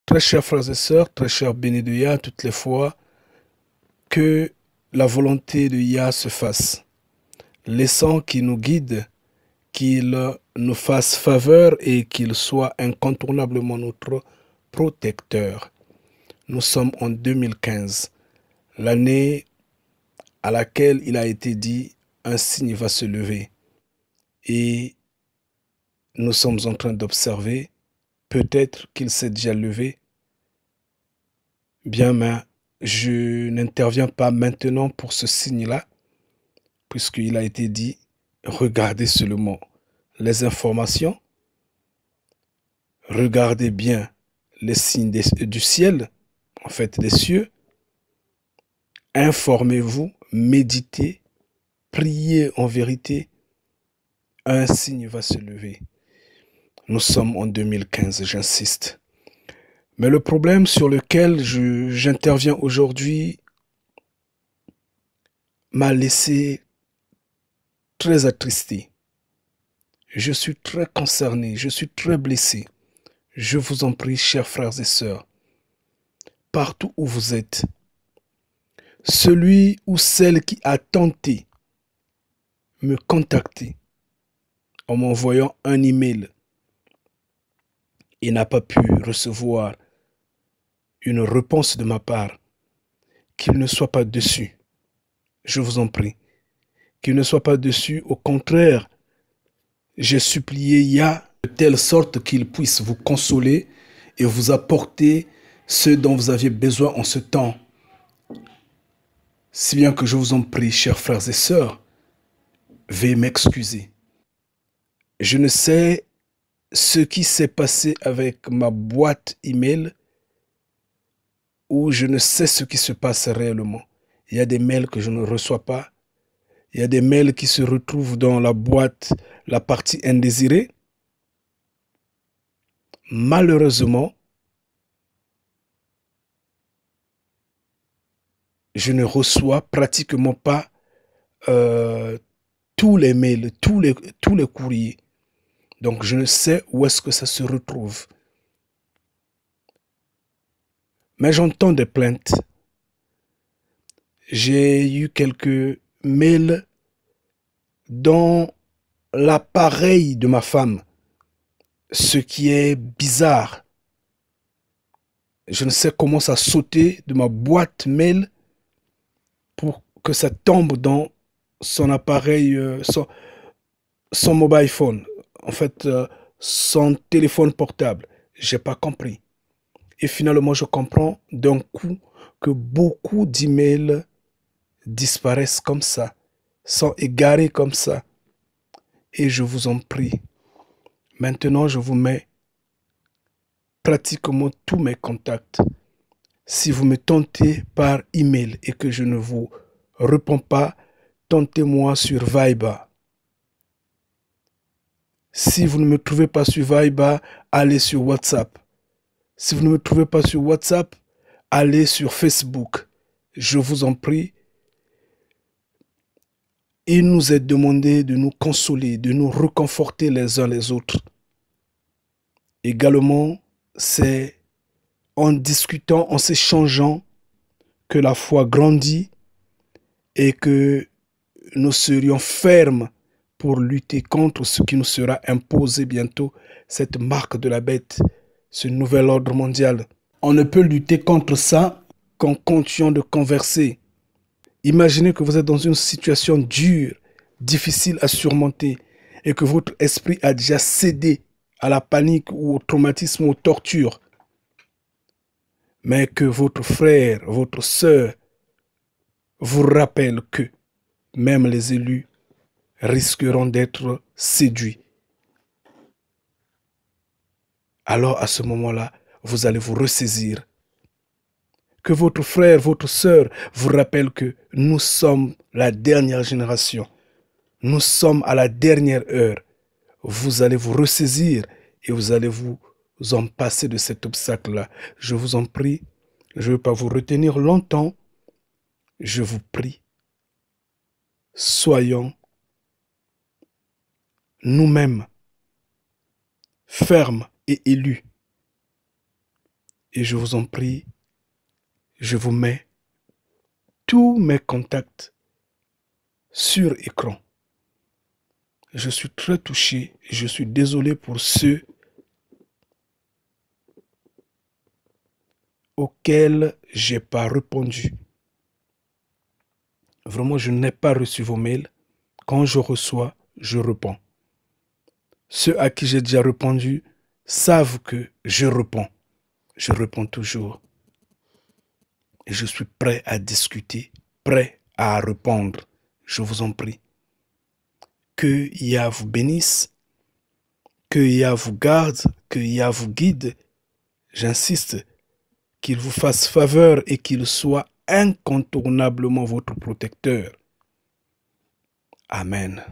Très chers frères et sœurs, très chers bénis de Yah, toutes les fois que la volonté de Yah se fasse, laissant qu'il nous guide, qu'il nous fasse faveur et qu'il soit incontournablement notre protecteur. Nous sommes en 2015, l'année à laquelle il a été dit un signe va se lever. Et nous sommes en train d'observer, peut-être qu'il s'est déjà levé. Bien, mais je n'interviens pas maintenant pour ce signe-là, puisqu'il a été dit, regardez seulement les informations, regardez bien les signes du ciel, en fait des cieux, informez-vous, méditez, priez en vérité, un signe va se lever. Nous sommes en 2015, j'insiste. Mais le problème sur lequel j'interviens aujourd'hui m'a laissé très attristé. Je suis très concerné, je suis très blessé. Je vous en prie, chers frères et sœurs, partout où vous êtes, celui ou celle qui a tenté me contacter en m'envoyant un email et n'a pas pu recevoir une réponse de ma part, qu'il ne soit pas dessus. Je vous en prie, qu'il ne soit pas dessus. Au contraire, j'ai supplié Yah de telle sorte qu'il puisse vous consoler et vous apporter ce dont vous aviez besoin en ce temps. Si bien que je vous en prie, chers frères et sœurs, veuillez m'excuser. Je ne sais ce qui s'est passé avec ma boîte email ou je ne sais ce qui se passe réellement. Il y a des mails que je ne reçois pas. Il y a des mails qui se retrouvent dans la boîte, la partie indésirée. Malheureusement, je ne reçois pratiquement pas tous les mails, tous les courriers. Donc, je ne sais où est-ce que ça se retrouve. Mais j'entends des plaintes. J'ai eu quelques mails dans l'appareil de ma femme, ce qui est bizarre. Je ne sais comment ça a sauté de ma boîte mail pour que ça tombe dans son appareil, son mobile phone, en fait, son téléphone portable. J'ai pas compris. Et finalement, je comprends d'un coup que beaucoup d'emails disparaissent comme ça, sont égarés comme ça. Et je vous en prie, maintenant je vous mets pratiquement tous mes contacts. Si vous me tentez par email et que je ne vous réponds pas, tentez-moi sur Viber. Si vous ne me trouvez pas sur Viber, allez sur WhatsApp. Si vous ne me trouvez pas sur WhatsApp, allez sur Facebook. Je vous en prie. Il nous est demandé de nous consoler, de nous réconforter les uns les autres. Également, c'est en discutant, en s'échangeant que la foi grandit et que nous serions fermes pour lutter contre ce qui nous sera imposé bientôt, cette marque de la bête, ce nouvel ordre mondial. On ne peut lutter contre ça qu'en continuant de converser. Imaginez que vous êtes dans une situation dure, difficile à surmonter, et que votre esprit a déjà cédé à la panique ou au traumatisme ou aux tortures, mais que votre frère, votre sœur vous rappelle que même les élus risqueront d'être séduits. Alors à ce moment-là, vous allez vous ressaisir. Que votre frère, votre sœur vous rappelle que nous sommes la dernière génération. Nous sommes à la dernière heure. Vous allez vous ressaisir et vous allez vous en passer de cet obstacle-là. Je vous en prie, je ne veux pas vous retenir longtemps. Je vous prie, soyons nous-mêmes fermes et élus. Et je vous en prie, je vous mets tous mes contacts sur écran. Je suis très touché et je suis désolé pour ceux auxquels je n'ai pas répondu. Vraiment, je n'ai pas reçu vos mails. Quand je reçois, je réponds. Ceux à qui j'ai déjà répondu savent que je réponds. Je réponds toujours. Et je suis prêt à discuter, prêt à répondre. Je vous en prie. Que Yah vous bénisse, que Yah vous garde, que Yah vous guide. J'insiste, qu'il vous fasse faveur et qu'il soit incontournablement votre protecteur. Amen.